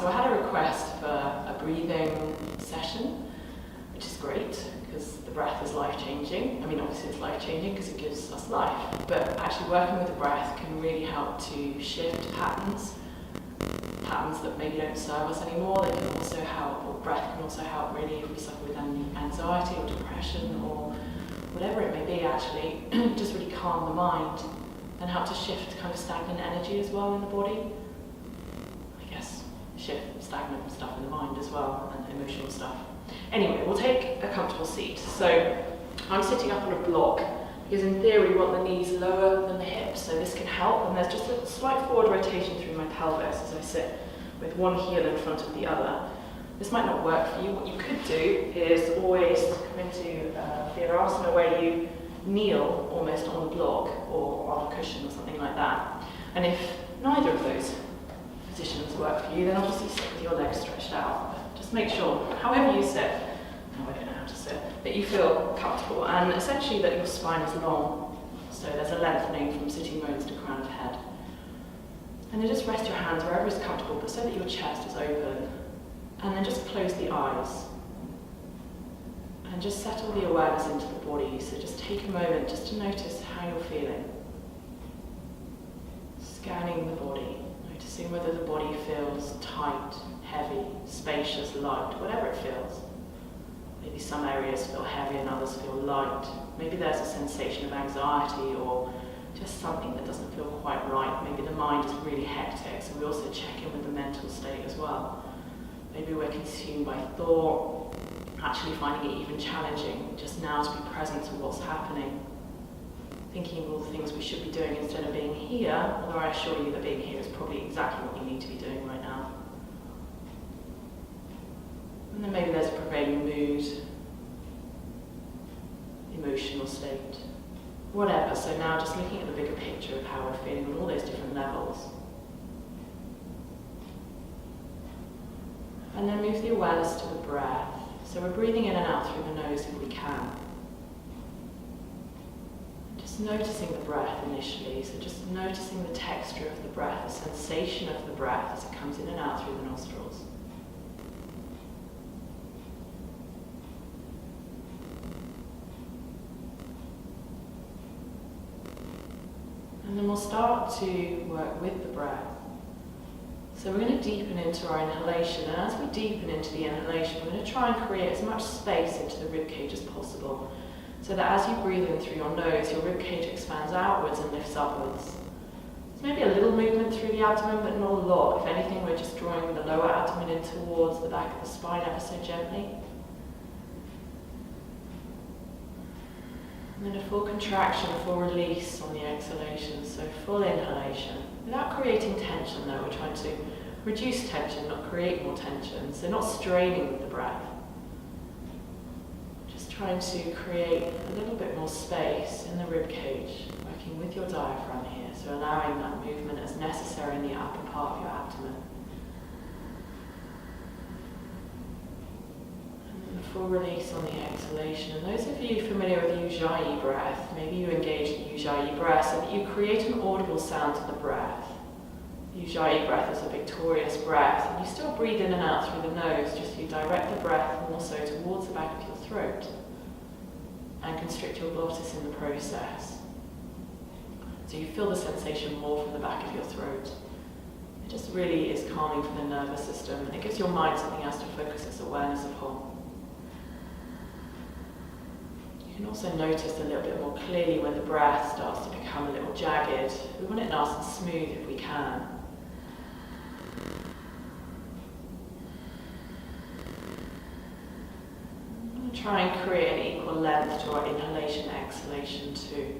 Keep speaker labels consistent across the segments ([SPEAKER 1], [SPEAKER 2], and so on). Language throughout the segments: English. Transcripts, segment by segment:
[SPEAKER 1] So I had a request for a breathing session, which is great because the breath is life-changing. I mean, obviously it's life-changing because it gives us life, but actually working with the breath can really help to shift patterns that maybe don't serve us anymore. They can also help, or breath can also help really if we suffer with anxiety or depression or whatever it may be, actually, just really calm the mind and help to shift kind of stagnant energy as well in the body. I guess shift stagnant stuff in the mind as well, and emotional stuff. Anyway, we'll take a comfortable seat. So I'm sitting up on a block because in theory we want the knees lower than the hips, so this can help, and there's just a slight forward rotation through my pelvis as I sit with one heel in front of the other. This might not work for you. What you could do is always come into Virasana where you kneel almost on the block or on a cushion or something like that. And if neither of those positions work for you, then obviously sit with your legs stretched out. But just make sure, however you sit, no, I don't know how to sit, that you feel comfortable and essentially that your spine is long. So there's a lengthening from sitting bones to crown of head. And then just rest your hands wherever is comfortable, but so that your chest is open. And then just close the eyes. And just settle the awareness into the body. So just take a moment just to notice how you're feeling. Scanning the body, noticing whether the body feels tight, heavy, spacious, light, whatever it feels. Maybe some areas feel heavy and others feel light. Maybe there's a sensation of anxiety or just something that doesn't feel quite right. Maybe the mind is really hectic, so we also check in with the mental state as well. Maybe we're consumed by thought, actually finding it even challenging just now to be present to what's happening. Thinking of all the things we should be doing instead of being here, although I assure you that being here is probably exactly what you need to be doing right now. And then maybe there's a prevailing mood, emotional state, whatever. So now just looking at the bigger picture of how we're feeling on all those different levels. And then move the awareness to the breath. So we're breathing in and out through the nose if we can. Just noticing the breath initially, so just noticing the texture of the breath, the sensation of the breath as it comes in and out through the nostrils. And then we'll start to work with the breath. So we're going to deepen into our inhalation, and as we deepen into the inhalation, we're going to try and create as much space into the ribcage as possible, so that as you breathe in through your nose, your ribcage expands outwards and lifts upwards. There's maybe a little movement through the abdomen, but not a lot. If anything, we're just drawing the lower abdomen in towards the back of the spine ever so gently. And then a full contraction, a full release on the exhalation, so full inhalation. Without creating tension though, we're trying to reduce tension, not create more tension. So not straining with the breath. Just trying to create a little bit more space in the rib cage, working with your diaphragm here, so allowing that movement as necessary in the upper part of your abdomen. Full release on the exhalation. And those of you familiar with Ujjayi breath, maybe you engage in Ujjayi breath so that you create an audible sound to the breath. Ujjayi breath is a victorious breath, and you still breathe in and out through the nose, just you direct the breath more so towards the back of your throat and constrict your glottis in the process. So you feel the sensation more from the back of your throat. It just really is calming for the nervous system, and it gives your mind something else to focus its awareness upon. You can also notice a little bit more clearly when the breath starts to become a little jagged. We want it nice and smooth if we can. I'm going to try and create an equal length to our inhalation, exhalation too.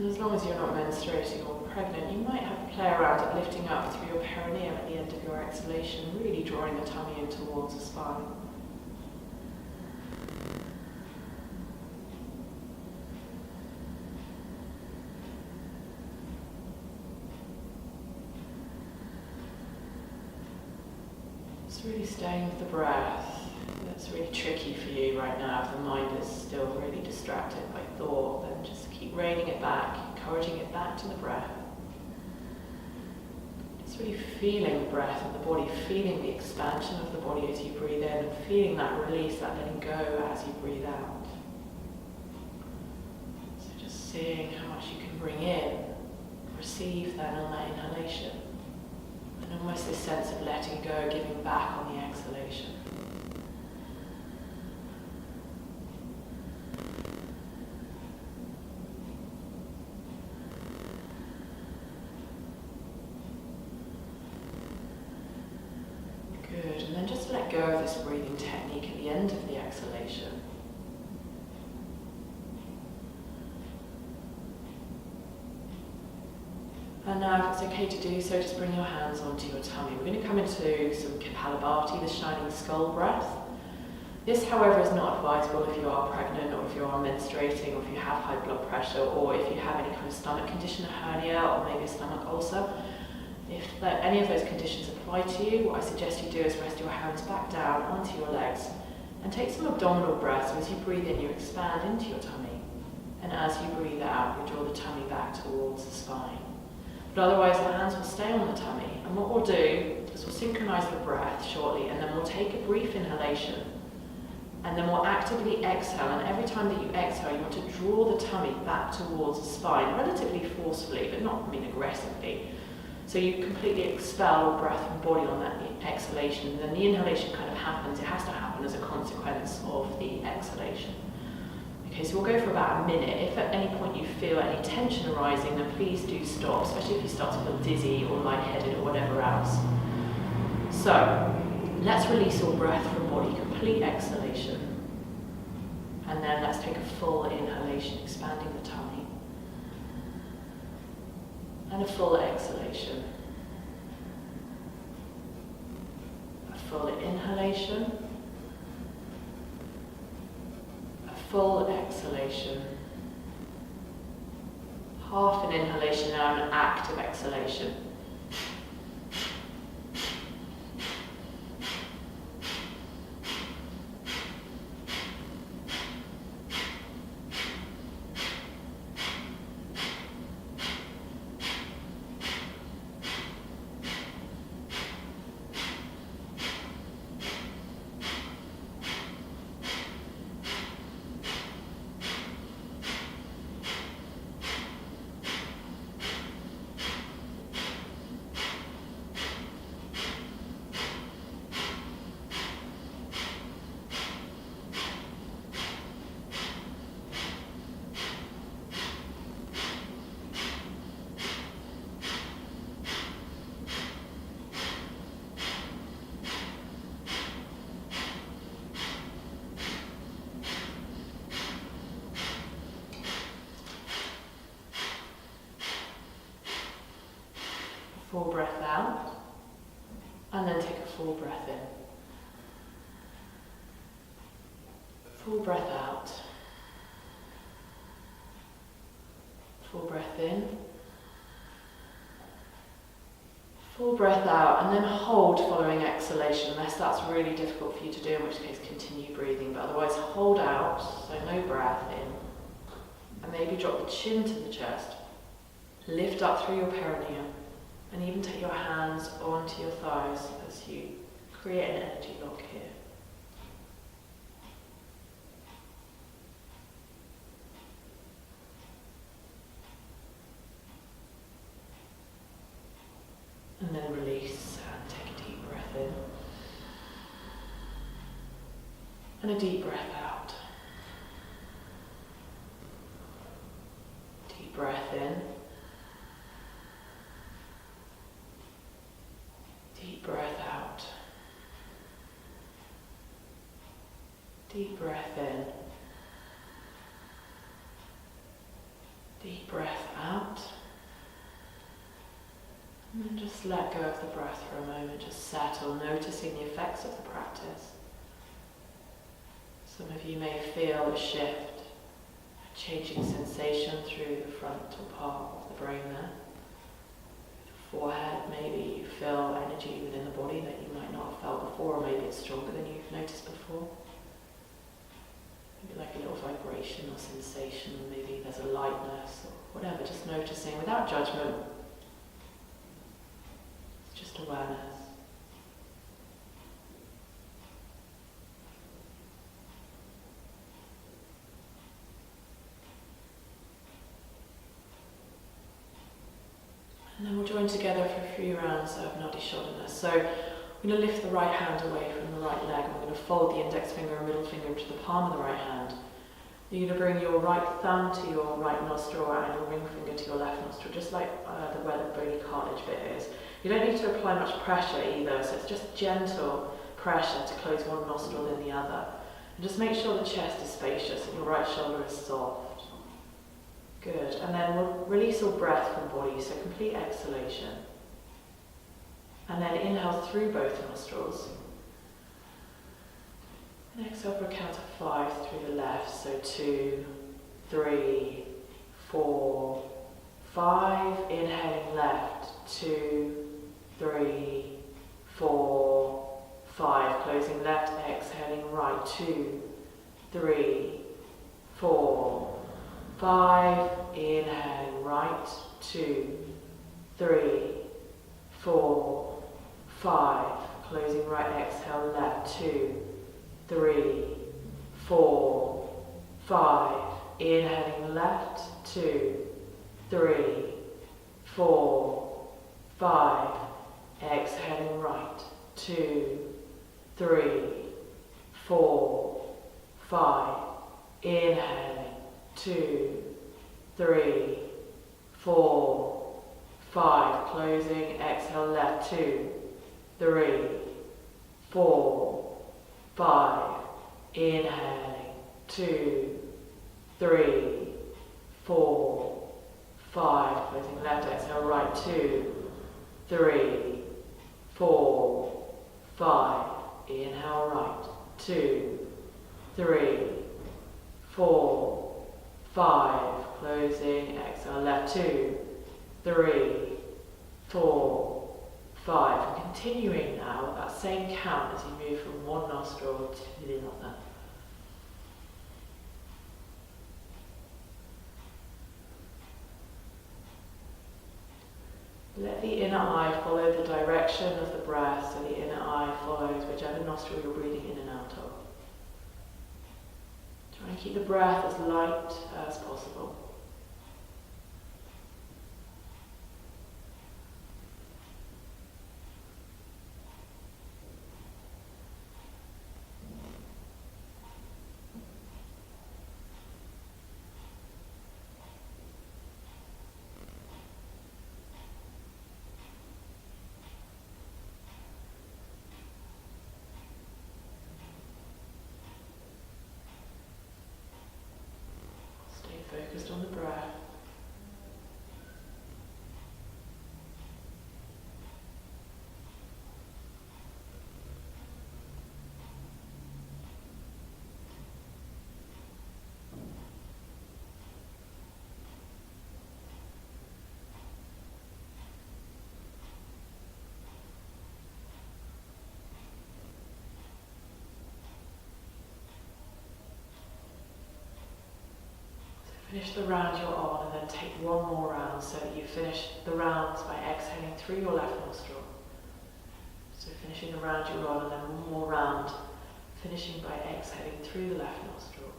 [SPEAKER 1] As long as you're not menstruating or pregnant, you might have to play around at lifting up through your perineum at the end of your exhalation, really drawing the tummy in towards the spine. Just really staying with the breath. That's really tricky for you right now. If the mind is still really distracted by thought, then just keep reining it back, encouraging it back to the breath. Just really feeling the breath of the body, feeling the expansion of the body as you breathe in, and feeling that release, that letting go as you breathe out. So just seeing how much you can bring in, receive then on that inhalation. And almost this sense of letting go, giving back on the exhalation. Good, and then just let go of this breathing technique at the end of the exhalation. And now, if it's okay to do so, just bring your hands onto your tummy. We're going to come into some Kapalabhati, the shining skull breath. This, however, is not advisable if you are pregnant, or if you are menstruating, or if you have high blood pressure, or if you have any kind of stomach condition, a hernia, or maybe a stomach ulcer. If any of those conditions apply to you, what I suggest you do is rest your hands back down onto your legs and take some abdominal breaths. So as you breathe in, you expand into your tummy. And as you breathe out, you draw the tummy back towards the spine. But otherwise, the hands will stay on the tummy. And what we'll do is we'll synchronize the breath shortly, and then we'll take a brief inhalation. And then we'll actively exhale. And every time that you exhale, you want to draw the tummy back towards the spine, relatively forcefully, but not aggressively. So you completely expel all breath from body on that exhalation. And then the inhalation kind of happens. It has to happen as a consequence of the exhalation. Okay, so we'll go for about a minute. If at any point you feel any tension arising, then please do stop, especially if you start to feel dizzy or lightheaded or whatever else. So, let's release all breath from body, complete exhalation. And then let's take a full inhalation, expanding the tummy. And a full exhalation. A full inhalation. Full exhalation. Half an inhalation now, an active exhalation. Full breath out, and then take a full breath in. Full breath out. Full breath in. Full breath out, and then hold following exhalation, unless that's really difficult for you to do, in which case continue breathing, but otherwise hold out, so no breath in. And maybe drop the chin to the chest. Lift up through your perineum. And even take your hands onto your thighs as you create an energy lock here. And then release and take a deep breath in. And a deep breath out. Deep breath in. Deep breath out. Deep breath in. Deep breath out. And then just let go of the breath for a moment. Just settle, noticing the effects of the practice. Some of you may feel a shift, a changing sensation through the frontal part of the brain there. forehead, maybe you feel energy within the body that you might not have felt before, or maybe it's stronger than you've noticed before. Maybe like a little vibration or sensation, maybe there's a lightness or whatever, just noticing without judgment. It's just awareness. And then we'll join together for a few rounds of Nadi Shodhana. So we're going to lift the right hand away from the right leg, and we're going to fold the index finger and middle finger into the palm of the right hand. You're going to bring your right thumb to your right nostril and your ring finger to your left nostril, just like where the bony cartilage bit is. You don't need to apply much pressure either, so it's just gentle pressure to close one nostril than the other. And just make sure the chest is spacious and your right shoulder is soft. Good, and then we'll release all breath from the body, so complete exhalation. And then inhale through both nostrils. And exhale for a count of 5 through the left, so 2, 3, 4, 5. Inhaling left, 2, 3, 4, 5. Closing left, exhaling right, 2, 3, 4, 5, inhaling right, 2, 3, 4, 5, closing right, exhale left, 2, 3, 4, 5, inhaling left, 2, 3, 4, 5, exhaling right, 2, 3, 4, 5, inhaling 2, 3, 4, 5, closing, exhale left, 2, 3, 4, 5, inhaling, 2, 3, 4, 5, closing left, exhale right, 2, 3, 4, 5, inhale right, 2, 3, 4, 5, closing, exhale left, 2, 3, 4, 5. And continuing now at that same count as you move from one nostril to the other. Let the inner eye follow the direction of the breath, so the inner eye follows whichever nostril you're breathing in and out of. Try and keep the breath as light as possible. Focused on the breath. Finish the round you're on, and then take one more round so that you finish the rounds by exhaling through your left nostril. So finishing the round you're on, and then one more round, finishing by exhaling through the left nostril.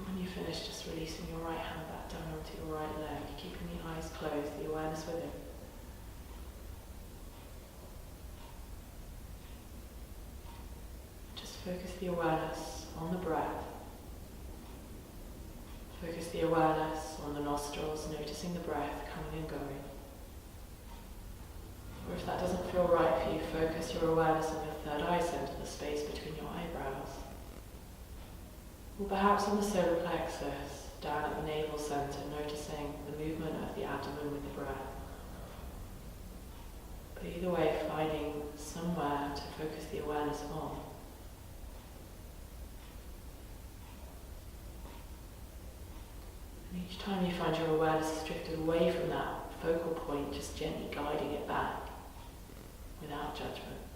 [SPEAKER 1] When you finish, just releasing your right hand back down onto your right leg, keeping the eyes closed, the awareness within. Just focus the awareness on the breath. Focus the awareness on the nostrils, noticing the breath coming and going. Or if that doesn't feel right for you, focus your awareness on your third eye center, the space between your eyebrows. Or perhaps on the solar plexus, down at the navel center, noticing the movement of the abdomen with the breath. But either way, finding somewhere to focus the awareness on. And each time you find your awareness has drifted away from that focal point, just gently guiding it back without judgment.